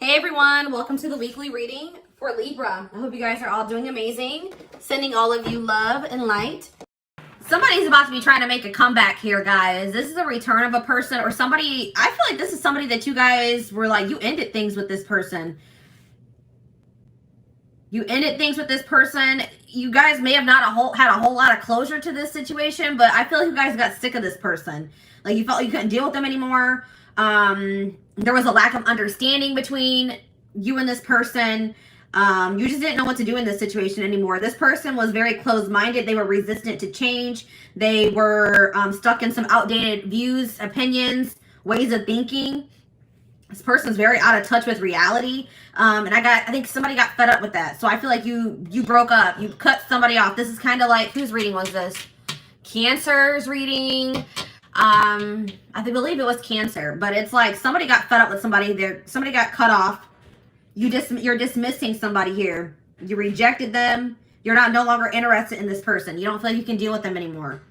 Hey everyone, welcome to the weekly reading for Libra. I hope you guys are all doing amazing. Sending all of you love and light. Somebody's about to be trying to make a comeback here, guys. This is a return of a person or somebody. I feel like this is somebody that you guys were like, you ended things with this person. You ended things with this person. You guys may have not had a whole lot of closure to this situation, but I feel like you guys got sick of this person. Like you felt like you couldn't deal with them anymore. There was a lack of understanding between you and this person. You just didn't know what to do in this situation anymore. This person was very closed-minded. They were resistant to change. They were stuck in some outdated views, opinions, ways of thinking. This person's very out of touch with reality. And I think somebody got fed up with that. So I feel like you broke up. You cut somebody off. This is kind of like, whose reading was this? Cancer's reading. I believe it was Cancer, but it's like somebody got fed up with somebody there. Somebody got cut off. You're dismissing somebody here. You rejected them. You're no longer interested in this person. You don't feel like you can deal with them anymore.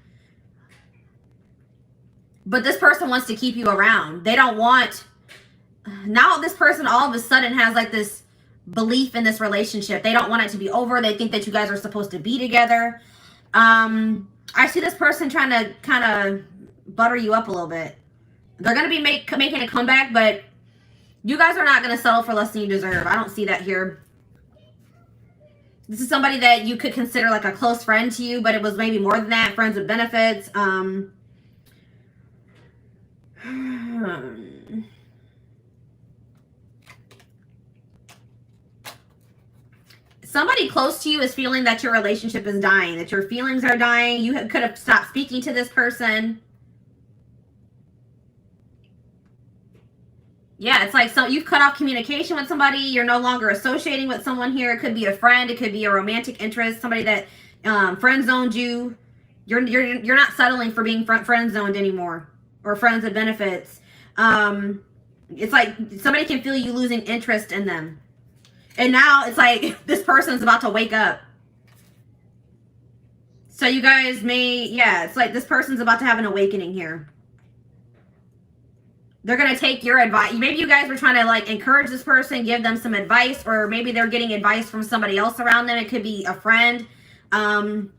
But this person wants to keep you around. They don't want, now this person all of a sudden has like this belief in this relationship. They don't want it to be over. They think that you guys are supposed to be together. I see this person trying to kind of butter you up a little bit. They're going to be making a comeback, but you guys are not going to settle for less than you deserve. I don't see that here. This is somebody that you could consider like a close friend to you, but it was maybe more than that. Friends with benefits. Somebody close to you is feeling that your relationship is dying, that your feelings are dying. You could have stopped speaking to this person. Yeah, it's like you've cut off communication with somebody. You're no longer associating with someone here. It could be a friend. It could be a romantic interest. Somebody that friend zoned you. You're not settling for being friend zoned anymore, or friends with benefits. It's like somebody can feel you losing interest in them, and now it's like this person's about to wake up. So you guys may, yeah, it's like this person's about to have an awakening here. They're going to take your advice. Maybe you guys were trying to like encourage this person, give them some advice, or maybe they're getting advice from somebody else around them. It could be a friend. And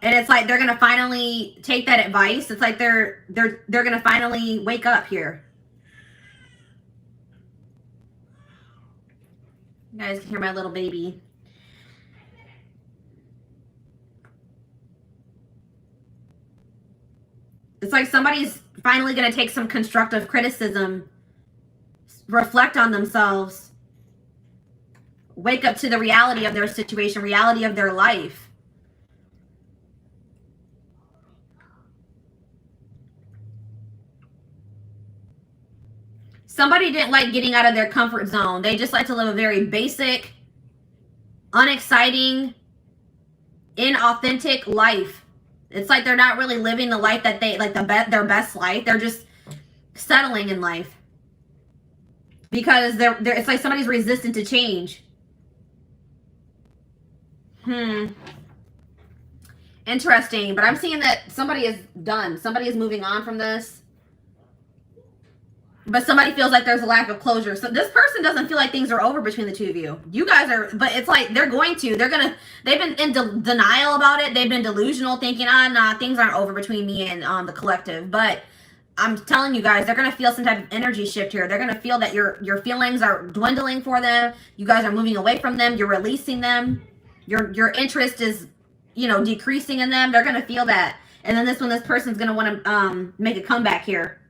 it's like they're going to finally take that advice. It's like they're going to finally wake up here. You guys can hear my little baby. It's like somebody's finally going to take some constructive criticism, reflect on themselves, wake up to the reality of their situation, reality of their life. Somebody didn't like getting out of their comfort zone. They just like to live a very basic, unexciting, inauthentic life. It's like they're not really living the life that they, like their best life. They're just settling in life. Because it's like somebody's resistant to change. Interesting. But I'm seeing that somebody is done. Somebody is moving on from this. But somebody feels like there's a lack of closure. So this person doesn't feel like things are over between the two of you. You guys are, but it's like they've been in denial about it. They've been delusional, thinking, nah, things aren't over between me and the collective. But I'm telling you guys, they're going to feel some type of energy shift here. They're going to feel that your feelings are dwindling for them. You guys are moving away from them. You're releasing them. Your interest is, decreasing in them. They're going to feel that. And then this person's going to want to make a comeback here.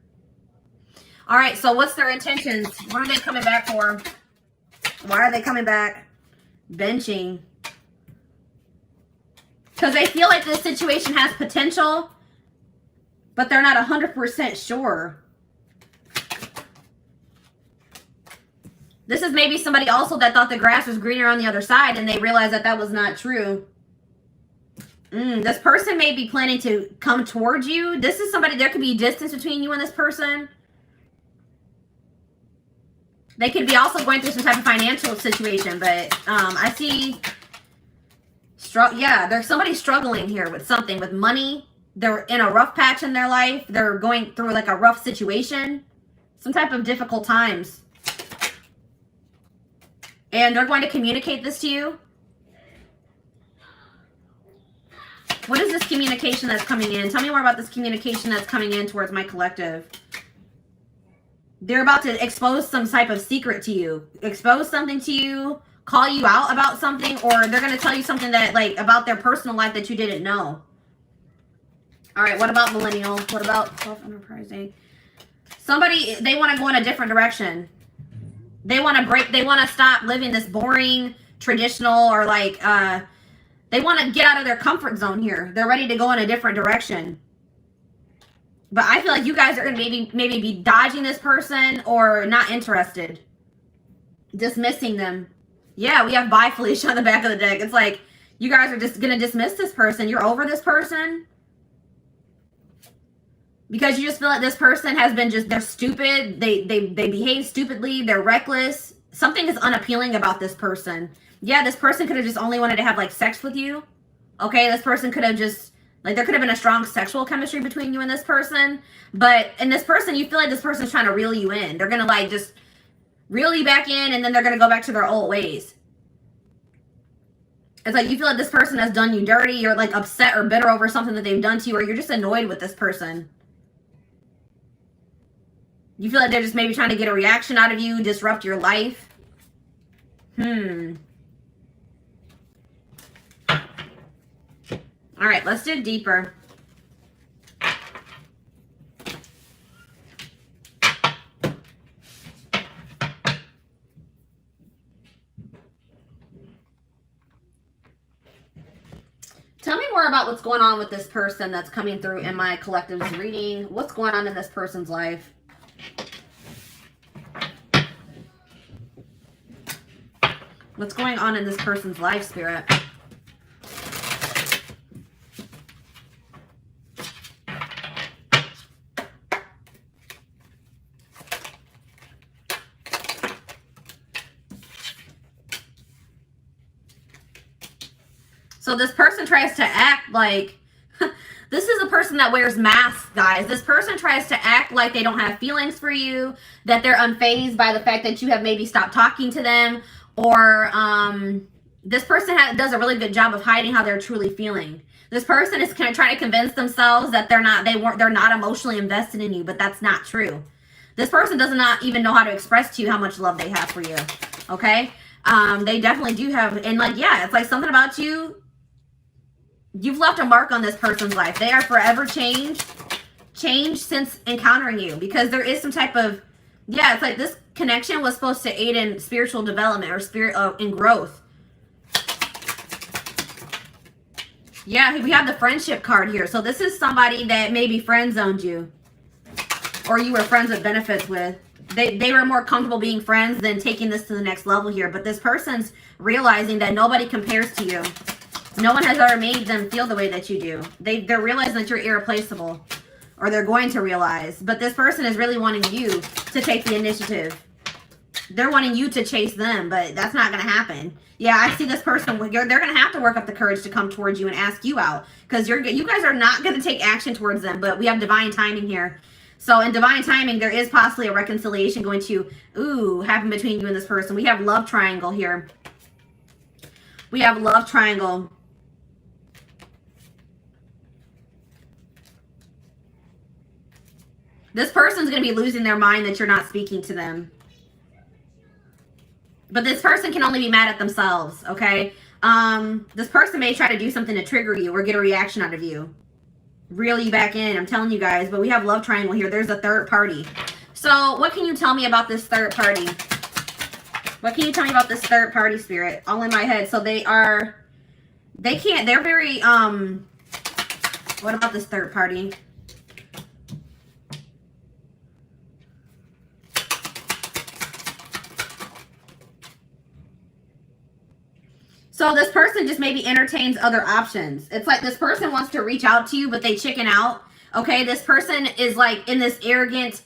All right, so what's their intentions? What are they coming back for? Why are they coming back? Benching. Because they feel like this situation has potential, but they're not 100% sure. This is maybe somebody also that thought the grass was greener on the other side, and they realized that that was not true. This person may be planning to come towards you. This is somebody, there could be distance between you and this person. They could be also going through some type of financial situation, but I see, there's somebody struggling here with something, with money. They're in a rough patch in their life. They're going through like a rough situation, some type of difficult times. And they're going to communicate this to you. What is this communication that's coming in? Tell me more about this communication that's coming in towards my collective. They're about to expose some type of secret to you. Expose something to you. Call you out about something. Or they're going to tell you something that, like, about their personal life that you didn't know. All right, what about millennial? What about self-enterprising? Somebody, they want to go in a different direction. They want to stop living this boring, traditional, or like, they want to get out of their comfort zone here. They're ready to go in a different direction. But I feel like you guys are going to maybe be dodging this person or not interested. Dismissing them. Yeah, we have bye Felicia on the back of the deck. It's like you guys are just going to dismiss this person. You're over this person. Because you just feel like this person has been they're stupid. They behave stupidly. They're reckless. Something is unappealing about this person. Yeah, this person could have just only wanted to have like sex with you. Okay, this person could have just... Like, there could have been a strong sexual chemistry between you and this person. But in this person, you feel like this person's trying to reel you in. They're going to, like, just reel you back in, and then they're going to go back to their old ways. It's like you feel like this person has done you dirty. You're, like, upset or bitter over something that they've done to you, or you're just annoyed with this person. You feel like they're just maybe trying to get a reaction out of you, disrupt your life. All right, let's dig deeper. Tell me more about what's going on with this person that's coming through in my collective's reading. What's going on in this person's life? What's going on in this person's life, Spirit? So this person tries to act like, this is a person that wears masks, guys. This person tries to act like they don't have feelings for you, that they're unfazed by the fact that you have maybe stopped talking to them, or this person does a really good job of hiding how they're truly feeling. This person is trying to convince themselves that they're not emotionally invested in you, but that's not true. This person does not even know how to express to you how much love they have for you. Okay? They definitely do have, and like, yeah, it's like something about you. You've left a mark on this person's life. They are forever changed since encountering you, because there is some type of, yeah, it's like this connection was supposed to aid in spiritual development or in growth. Yeah, we have the friendship card here. So this is somebody that maybe friend zoned you, or you were friends with benefits with. They were more comfortable being friends than taking this to the next level here. But this person's realizing that nobody compares to you. No one has ever made them feel the way that you do. They're realizing that you're irreplaceable, or they're going to realize. But this person is really wanting you to take the initiative. They're wanting you to chase them, but that's not going to happen. Yeah, I see this person. They're going to have to work up the courage to come towards you and ask you out, because you guys are not going to take action towards them. But we have divine timing here. So in divine timing, there is possibly a reconciliation going to happen between you and this person. We have love triangle here. We have love triangle. This person's going to be losing their mind that you're not speaking to them. But this person can only be mad at themselves, okay? This person may try to do something to trigger you or get a reaction out of you. Reel you back in, I'm telling you guys. But we have love triangle here. There's a third party. So what can you tell me about this third party? What can you tell me about this third party, Spirit? All in my head. So they're very, what about this third party? So this person just maybe entertains other options. It's like this person wants to reach out to you, but they chicken out. Okay, this person is like in this arrogant,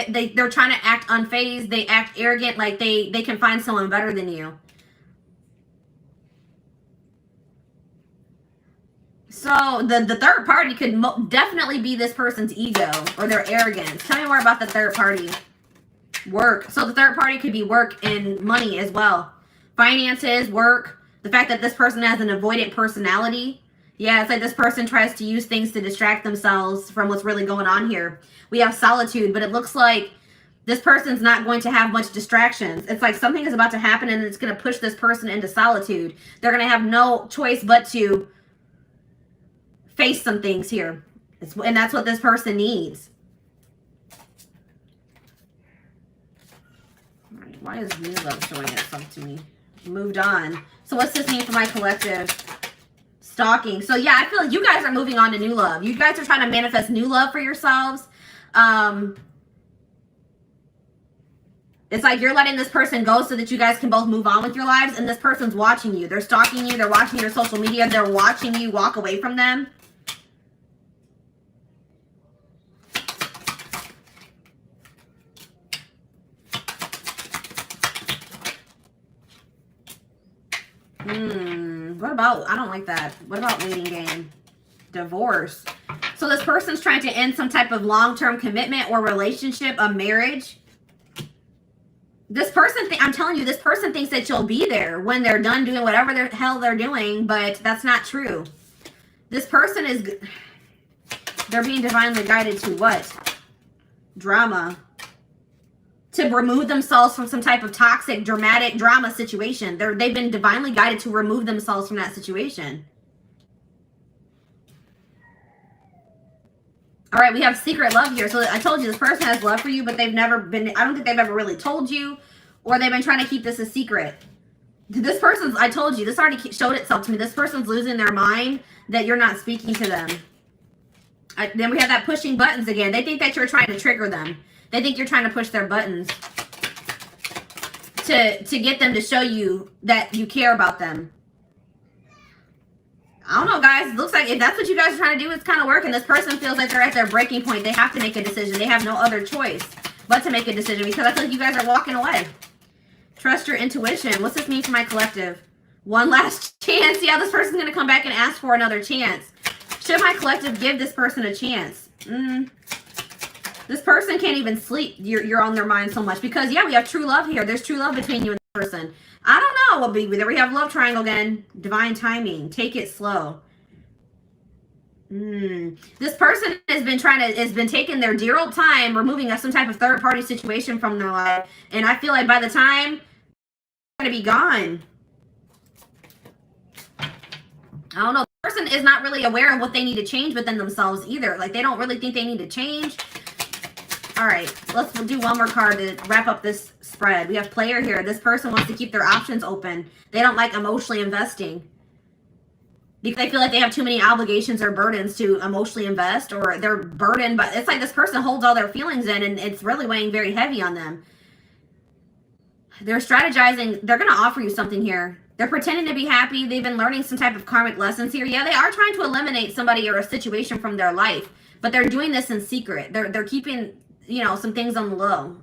they're trying to act unfazed. They act arrogant, like they can find someone better than you. So the third party could definitely be this person's ego or their arrogance. Tell me more about the third party. Work. So the third party could be work and money as well. finances, work, the fact that this person has an avoidant personality. Yeah, it's like this person tries to use things to distract themselves from what's really going on here. We have solitude, but it looks like this person's not going to have much distractions. It's like something is about to happen and it's going to push this person into solitude. They're going to have no choice but to face some things here. And that's what this person needs. All right, why is new love showing itself to me? Moved on. So what's this mean for my collective? Stalking. So yeah, I feel like you guys are moving on to new love. You guys are trying to manifest new love for yourselves. It's like you're letting this person go so that you guys can both move on with your lives, and this person's watching you. They're stalking you. They're watching your social media. They're watching you walk away from them. What about, I don't like that. What about waiting game? Divorce. So this person's trying to end some type of long-term commitment or relationship, a marriage. This person, I'm telling you, this person thinks that you'll be there when they're done doing whatever the hell they're doing, but that's not true. This person is, they're being divinely guided to what? Drama. To remove themselves from some type of toxic, dramatic drama situation. They've been divinely guided to remove themselves from that situation. All right, we have secret love here. So I told you this person has love for you, but they've never been, I don't think they've ever really told you, or they've been trying to keep this a secret. This person's, I told you, this already showed itself to me. This person's losing their mind that you're not speaking to them. Then we have that pushing buttons again. They think that you're trying to trigger them. They think you're trying to push their buttons to get them to show you that you care about them. I don't know, guys. It looks like if that's what you guys are trying to do, it's kind of working. This person feels like they're at their breaking point. They have to make a decision. They have no other choice but to make a decision because I feel like you guys are walking away. Trust your intuition. What's this mean for my collective? One last chance. Yeah, this person's going to come back and ask for another chance. Should my collective give this person a chance? This person can't even sleep. You're on their mind so much because, yeah, we have true love here. There's true love between you and the person. I don't know what there we have love triangle again. Divine timing. Take it slow. This person has been taking their dear old time removing some type of third party situation from their life. And I feel like by the time they're going to be gone. I don't know. The person is not really aware of what they need to change within themselves either. Like they don't really think they need to change. All right, let's do one more card to wrap up this spread. We have player here. This person wants to keep their options open. They don't like emotionally investing because they feel like they have too many obligations or burdens to emotionally invest, or they're burdened. But it's like this person holds all their feelings in and it's really weighing very heavy on them. They're strategizing. They're going to offer you something here. They're pretending to be happy. They've been learning some type of karmic lessons here. Yeah, they are trying to eliminate somebody or a situation from their life, but they're doing this in secret. They're keeping, you know, some things on the low.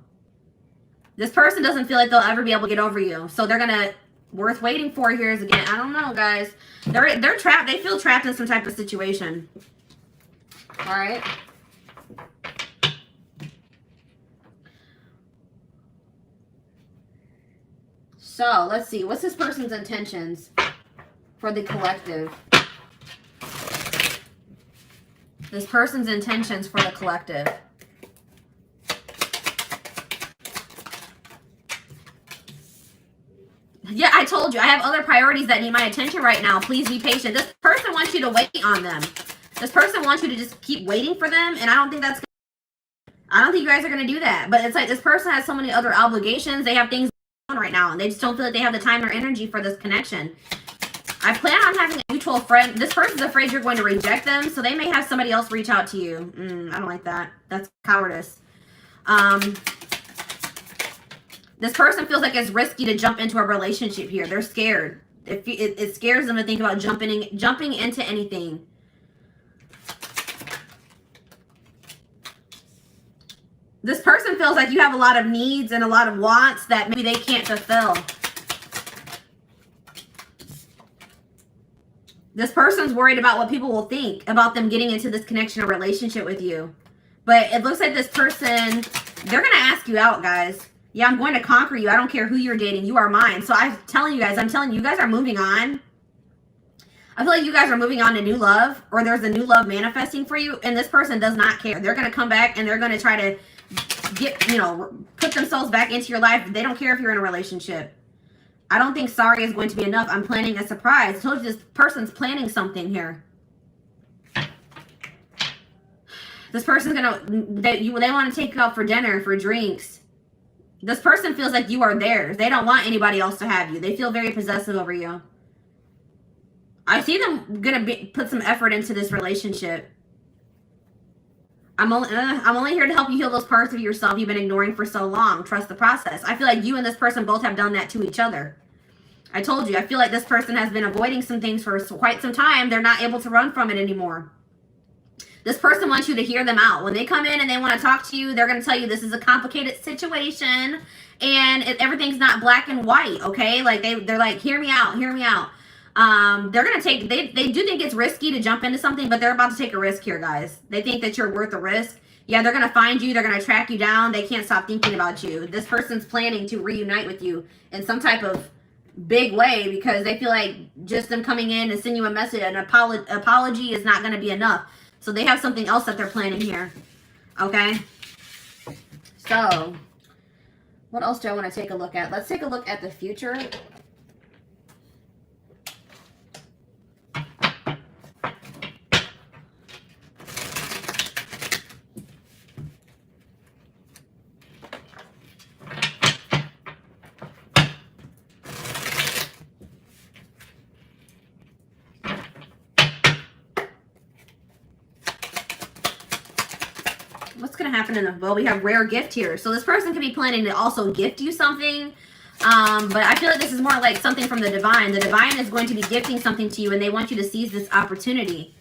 This person doesn't feel like they'll ever be able to get over you. So they're going to, worth waiting for here is again, I don't know, guys. They're trapped. They feel trapped in some type of situation. All right. So let's see. What's this person's intentions for the collective? This person's intentions for the collective. Yeah, I told you. I have other priorities that need my attention right now. Please be patient. This person wants you to wait on them. This person wants you to just keep waiting for them. And I don't think you guys are going to do that. But it's like this person has so many other obligations. They have things going on right now. And they just don't feel like they have the time or energy for this connection. I plan on having a mutual friend. This person's afraid you're going to reject them. So they may have somebody else reach out to you. I don't like that. That's cowardice. This person feels like it's risky to jump into a relationship here. They're scared. It scares them to think about jumping into anything. This person feels like you have a lot of needs and a lot of wants that maybe they can't fulfill. This person's worried about what people will think about them getting into this connection or relationship with you. But it looks like this person, they're going to ask you out, guys. Yeah, I'm going to conquer you. I don't care who you're dating. You are mine. So I'm telling you guys are moving on. I feel like you guys are moving on to new love, or there's a new love manifesting for you, and this person does not care. They're going to come back and they're going to try to get, you know, put themselves back into your life. They don't care if you're in a relationship. I don't think sorry is going to be enough. I'm planning a surprise. I told you this person's planning something here. This person's they want to take you out for dinner, for drinks. This person feels like you are theirs. They don't want anybody else to have you. They feel very possessive over you. I see them put some effort into this relationship. I'm only here to help you heal those parts of yourself you've been ignoring for so long. Trust the process. I feel like you and this person both have done that to each other. I told you, I feel like this person has been avoiding some things for quite some time. They're not able to run from it anymore. This person wants you to hear them out. When they come in and they want to talk to you, they're going to tell you this is a complicated situation and everything's not black and white, okay? Like they're like, hear me out, hear me out. They're going to take, they do think it's risky to jump into something, but they're about to take a risk here, guys. They think that you're worth the risk. Yeah, they're going to find you. They're going to track you down. They can't stop thinking about you. This person's planning to reunite with you in some type of big way because they feel like just them coming in and sending you a message, an apology is not going to be enough. So they have something else that they're planning here. Okay? So, what else do I want to take a look at? Let's take a look at the future. What's going to happen in the, well, we have rare gift here. So this person could be planning to also gift you something. But I feel like this is more like something from the divine. The divine is going to be gifting something to you and they want you to seize this opportunity.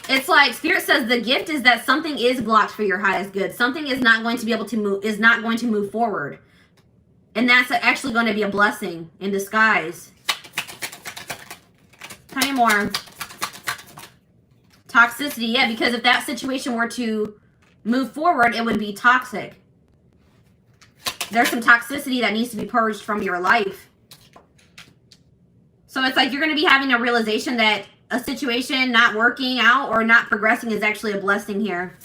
It's like Spirit says the gift is that something is blocked for your highest good. Something is not going to be able to move, is not going to move forward. And that's actually going to be a blessing in disguise. Tell me more. Toxicity, yeah, because if that situation were to move forward, it would be toxic. There's some toxicity that needs to be purged from your life. So it's like you're going to be having a realization that a situation not working out or not progressing is actually a blessing here.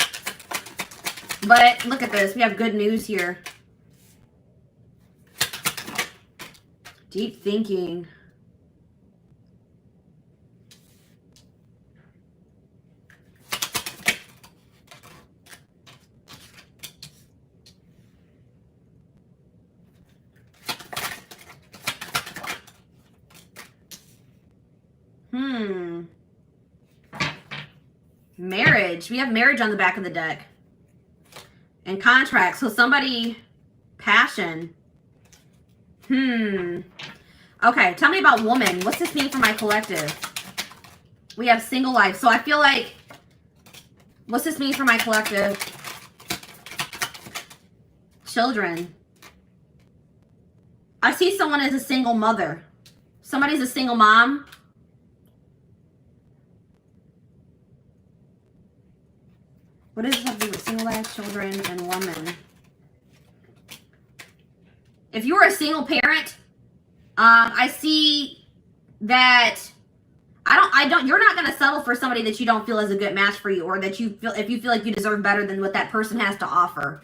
But look at this. We have good news here. Deep thinking. Marriage. We have marriage on the back of the deck. And contract. So somebody, passion. Okay, tell me about woman. What's this mean for my collective? We have single life. So I feel like, what's this mean for my collective? Children. I see someone as a single mother. Somebody's a single mom. What does this have to do with single life, children, and woman? If you're a single parent, I see that you're not going to settle for somebody that you don't feel is a good match for you, or that you feel, if you feel like you deserve better than what that person has to offer.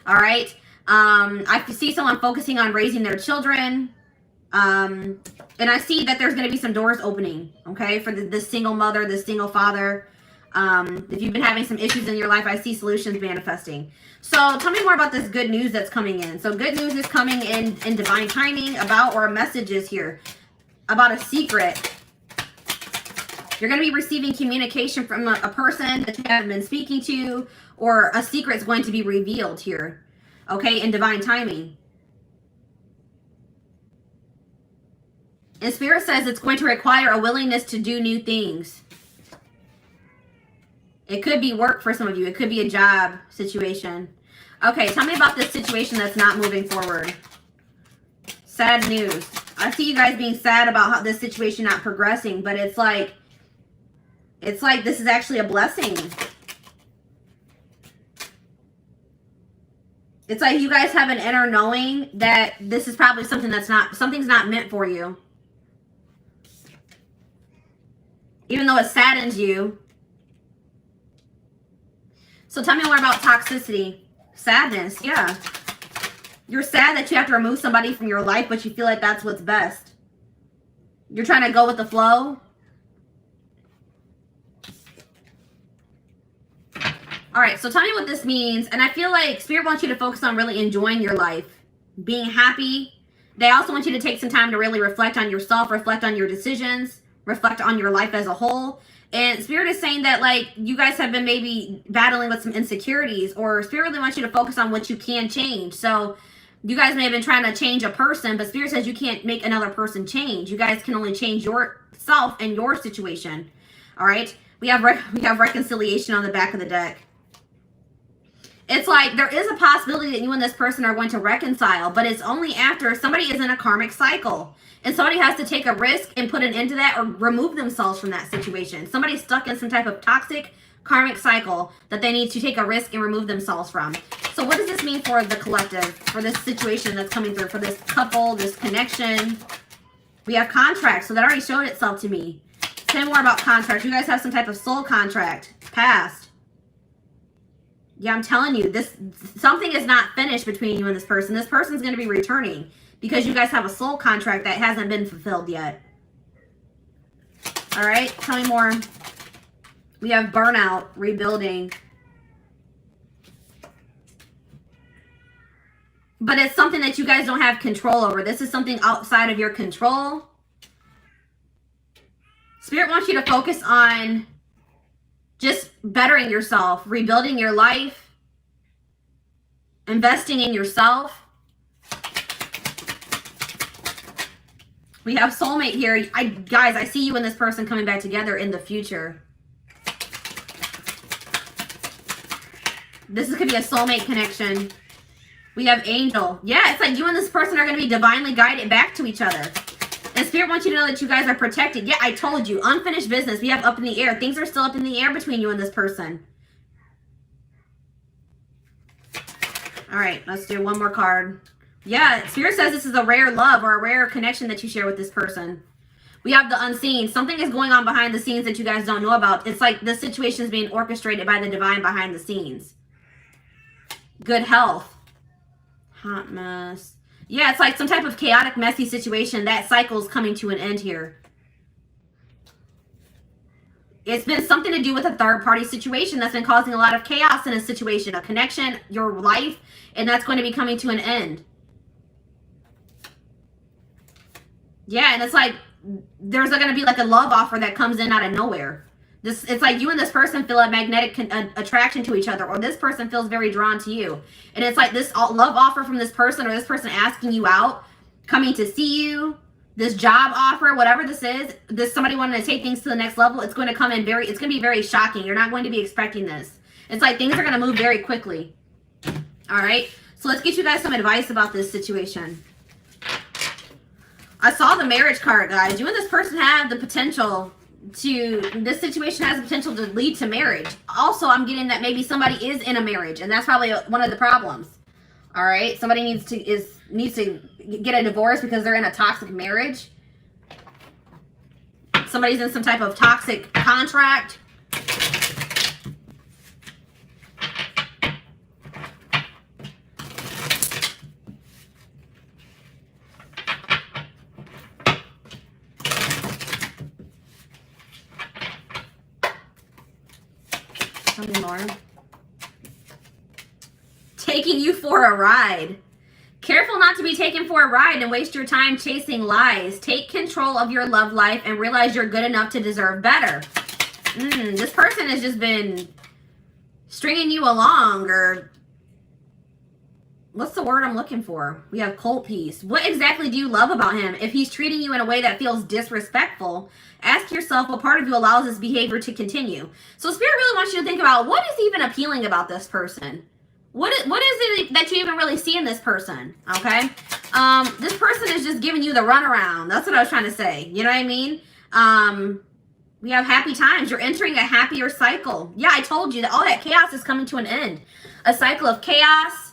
All right. I see someone focusing on raising their children. And I see that there's going to be some doors opening, okay, for the single mother, the single father. If you've been having some issues in your life, I see solutions manifesting. So tell me more about this good news that's coming in. So good news is coming in divine timing about, or a message is here about a secret. You're going to be receiving communication from a person that you haven't been speaking to, or a secret is going to be revealed here, okay, in divine timing. And Spirit says it's going to require a willingness to do new things. It could be work for some of you. It could be a job situation. Okay, tell me about this situation that's not moving forward. Sad news. I see you guys being sad about how this situation not progressing, but it's like this is actually a blessing. It's like you guys have an inner knowing that this is probably something something's not meant for you. Even though it saddens you. So tell me more about toxicity. Sadness, yeah. You're sad that you have to remove somebody from your life, but you feel like that's what's best. You're trying to go with the flow. All right, so tell me what this means. And I feel like Spirit wants you to focus on really enjoying your life, being happy. They also want you to take some time to really reflect on yourself, reflect on your decisions, reflect on your life as a whole. And Spirit is saying that, like, you guys have been maybe battling with some insecurities, or Spirit really wants you to focus on what you can change. So you guys may have been trying to change a person, but Spirit says you can't make another person change. You guys can only change yourself and your situation. All right? We have reconciliation on the back of the deck. It's like there is a possibility that you and this person are going to reconcile, but it's only after somebody is in a karmic cycle. And somebody has to take a risk and put an end to that or remove themselves from that situation. Somebody's stuck in some type of toxic karmic cycle that they need to take a risk and remove themselves from. So what does this mean for the collective, for this situation that's coming through, for this couple, this connection? We have contracts, so that already showed itself to me. Say more about contracts. You guys have some type of soul contract, past. Yeah, I'm telling you, something is not finished between you and this person. This person's going to be returning because you guys have a soul contract that hasn't been fulfilled yet. All right, tell me more. We have burnout, rebuilding. But it's something that you guys don't have control over. This is something outside of your control. Spirit wants you to focus on just bettering yourself, rebuilding your life, investing in yourself. We have soulmate here. Guys, I see you and this person coming back together in the future. This could be a soulmate connection. We have angel. Yeah, it's like you and this person are going to be divinely guided back to each other. And Spirit wants you to know that you guys are protected. Yeah, I told you. Unfinished business. We have up in the air. Things are still up in the air between you and this person. All right, let's do one more card. Yeah, Spirit says this is a rare love or a rare connection that you share with this person. We have the unseen. Something is going on behind the scenes that you guys don't know about. It's like this situation is being orchestrated by the divine behind the scenes. Good health. Hot mess. Yeah, it's like some type of chaotic, messy situation. That cycle is coming to an end here. It's been something to do with a third-party situation that's been causing a lot of chaos in a situation, a connection, your life, and that's going to be coming to an end. Yeah, and it's like there's going to be like a love offer that comes in out of nowhere. It's like you and this person feel a magnetic attraction to each other, or this person feels very drawn to you. And it's like this love offer from this person, or this person asking you out, coming to see you, this job offer, whatever this is, somebody wanting to take things to the next level. It's going to come in it's going to be very shocking. You're not going to be expecting this. It's like things are going to move very quickly. All right. So let's get you guys some advice about this situation. I saw the marriage card, guys. You and this person have the potential this situation has the potential to lead to marriage. Also, I'm getting that maybe somebody is in a marriage, and that's probably one of the problems. All right, somebody needs to get a divorce because they're in a toxic marriage. Somebody's in some type of toxic contract. Tell me more. Taking you for a ride. Careful not to be taken for a ride and waste your time chasing lies. Take control of your love life and realize you're good enough to deserve better. This person has just been stringing you along, or what's the word I'm looking for? We have cold peace. What exactly do you love about him? If he's treating you in a way that feels disrespectful, ask yourself what part of you allows this behavior to continue. So Spirit really wants you to think about what is even appealing about this person. What is it that you even really see in this person? Okay. This person is just giving you the runaround. That's what I was trying to say. You know what I mean? We have happy times. You're entering a happier cycle. Yeah, I told you that all that chaos is coming to an end. A cycle of chaos,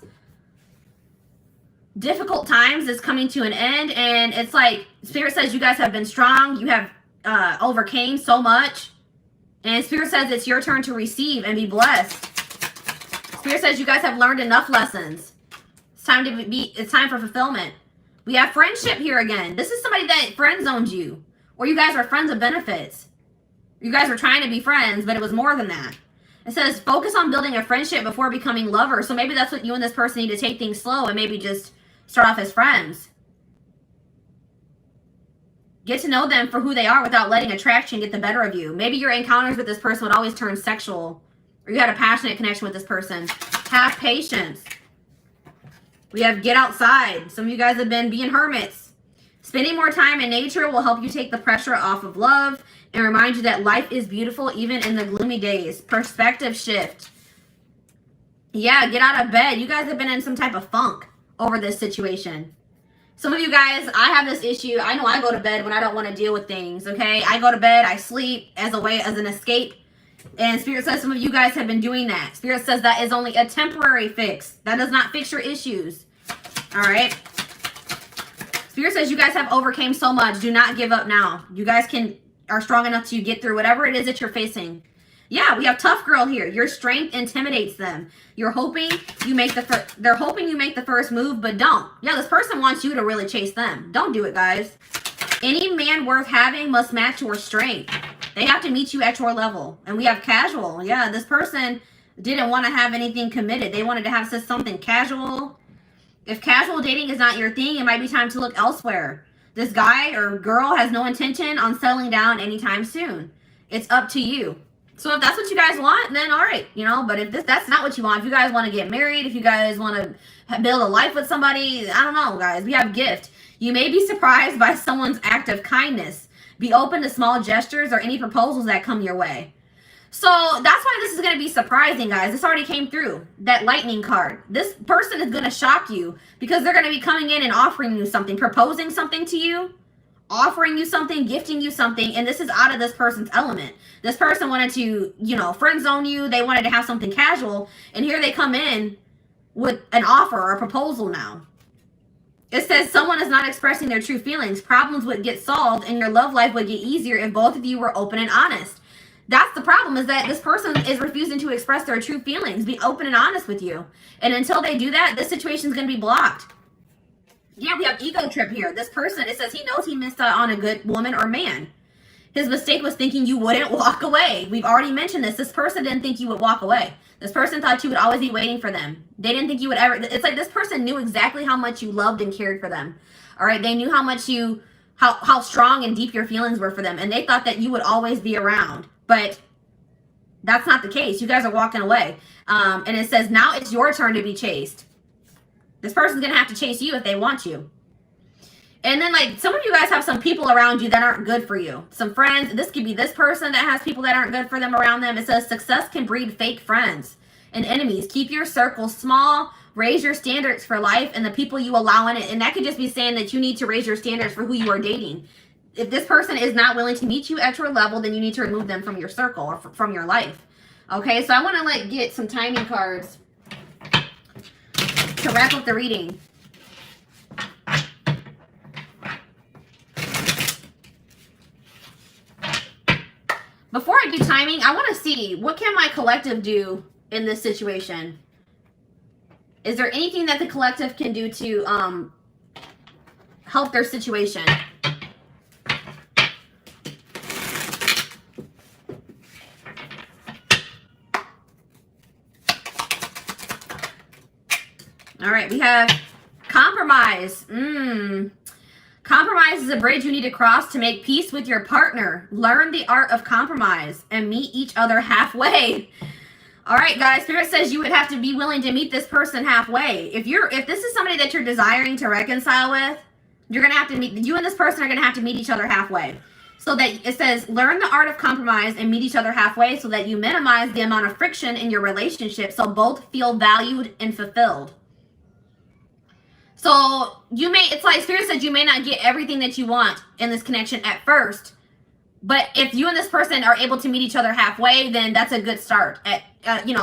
difficult times is coming to an end, and it's like Spirit says you guys have been strong. You have overcame so much, and Spirit says it's your turn to receive and be blessed. Spirit says you guys have learned enough lessons. It's time to be. It's time for fulfillment. We have friendship here again. This is somebody that friend zoned you, or you guys are friends of benefits. You guys were trying to be friends, but it was more than that. It says focus on building a friendship before becoming lovers. So maybe that's what you and this person need to take things slow and maybe just start off as friends. Get to know them for who they are without letting attraction get the better of you. Maybe your encounters with this person would always turn sexual, or you had a passionate connection with this person. Have patience. We have get outside. Some of you guys have been being hermits. Spending more time in nature will help you take the pressure off of love and remind you that life is beautiful even in the gloomy days. Perspective shift. Yeah, get out of bed. You guys have been in some type of funk over this situation. Some of you guys, I have this issue. I know I go to bed when I don't want to deal with things, okay? I go to bed, I sleep as an escape. And Spirit says some of you guys have been doing that. Spirit says that is only a temporary fix. That does not fix your issues. All right? Spirit says you guys have overcame so much. Do not give up now. You guys are strong enough to get through whatever it is that you're facing. Yeah, we have tough girl here. Your strength intimidates them. You're hoping you make they're hoping you make the first move, but don't. Yeah, this person wants you to really chase them. Don't do it, guys. Any man worth having must match your strength. They have to meet you at your level. And we have casual. Yeah, this person didn't want to have anything committed. They wanted to have something casual. If casual dating is not your thing, it might be time to look elsewhere. This guy or girl has no intention on settling down anytime soon. It's up to you. So if that's what you guys want, then all right, you know. But if that's not what you want, if you guys want to get married, if you guys want to build a life with somebody, I don't know, guys. We have gift. You may be surprised by someone's act of kindness. Be open to small gestures or any proposals that come your way. So that's why this is going to be surprising, guys. This already came through. That lightning card. This person is going to shock you because they're going to be coming in and offering you something, proposing something to you, offering you something, gifting you something, and this is out of this person's element. This person wanted to, you know, friend zone you. They wanted to have something casual, and here they come in with an offer or a proposal now. It says someone is not expressing their true feelings. Problems would get solved, and your love life would get easier if both of you were open and honest. That's the problem, is that this person is refusing to express their true feelings, be open and honest with you. And until they do that, this situation is going to be blocked. Yeah, we have ego trip here. This person, it says he knows he missed out on a good woman or man. His mistake was thinking you wouldn't walk away. We've already mentioned this. This person didn't think you would walk away. This person thought you would always be waiting for them. They didn't think you would ever. It's like this person knew exactly how much you loved and cared for them. All right, they knew how much how strong and deep your feelings were for them, and they thought that you would always be around. But that's not the case. You guys are walking away. And it says now it's your turn to be chased. This person's going to have to chase you if they want you. And then, like, some of you guys have some people around you that aren't good for you. Some friends. This could be this person that has people that aren't good for them around them. It says success can breed fake friends and enemies. Keep your circle small. Raise your standards for life and the people you allow in it. And that could just be saying that you need to raise your standards for who you are dating. If this person is not willing to meet you at your level, then you need to remove them from your circle or from your life. Okay, so I want to, like, get some timing cards to wrap up the reading. Before I do timing, I want to see, what can my collective do in this situation? Is there anything that the collective can do to help their situation? All right, we have compromise. Compromise is a bridge you need to cross to make peace with your partner. Learn the art of compromise and meet each other halfway. All right, guys, Spirit says you would have to be willing to meet this person halfway. If this is somebody that you're desiring to reconcile with, you're going to have to meet, you and this person are going to have to meet each other halfway. So that it says, learn the art of compromise and meet each other halfway so that you minimize the amount of friction in your relationship so both feel valued and fulfilled. So it's like Spirit said, you may not get everything that you want in this connection at first, but if you and this person are able to meet each other halfway, then that's a good start at,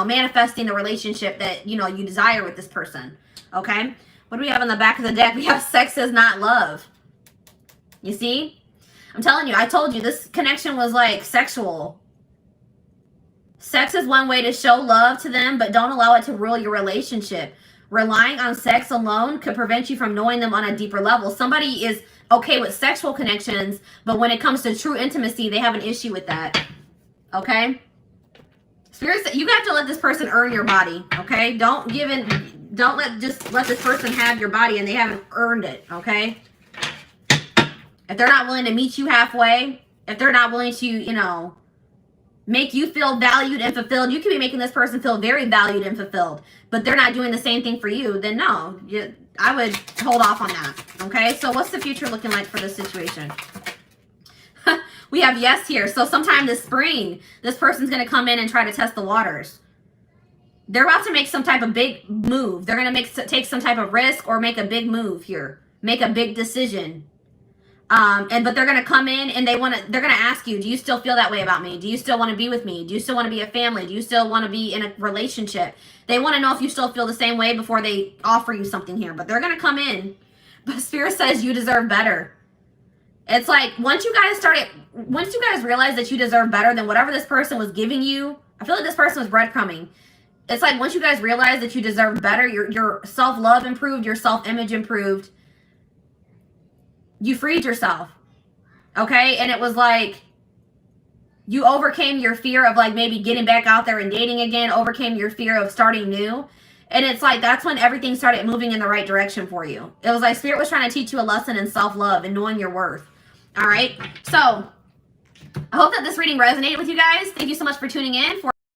manifesting the relationship that, you desire with this person. Okay. What do we have on the back of the deck? We have sex is not love. You see? I'm telling you, I told you this connection was like sexual. Sex is one way to show love to them, but don't allow it to rule your relationship. Relying on sex alone could prevent you from knowing them on a deeper level. Somebody is okay with sexual connections, but when it comes to true intimacy, they have an issue with that. Okay? Spirits, you have to let this person earn your body. Okay? Don't let this person have your body and they haven't earned it. Okay? If they're not willing to meet you halfway, if they're not willing to, you know, make you feel valued and fulfilled, you could be making this person feel very valued and fulfilled, but they're not doing the same thing for you, then no, I would hold off on that. Okay, so what's the future looking like for this situation? We have yes here. So sometime this spring, this person's going to come in and try to test the waters. They're about to make some type of big move. They're going to take some type of risk or make a big move here, make a big decision. But they're gonna come in and they're gonna ask you, do you still feel that way about me? Do you still want to be with me? Do you still want to be a family? Do you still want to be in a relationship? They want to know if you still feel the same way before they offer you something here. But they're gonna come in. But Spirit says you deserve better. It's like once you guys realize that you deserve better than whatever this person was giving you. I feel like this person was breadcrumbing. It's like once you guys realize that you deserve better, your self-love improved, your self-image improved. You freed yourself, okay? And it was like you overcame your fear of like maybe getting back out there and dating again, overcame your fear of starting new. And it's like that's when everything started moving in the right direction for you. It was like Spirit was trying to teach you a lesson in self-love and knowing your worth, all right? So I hope that this reading resonated with you guys. Thank you so much for tuning in.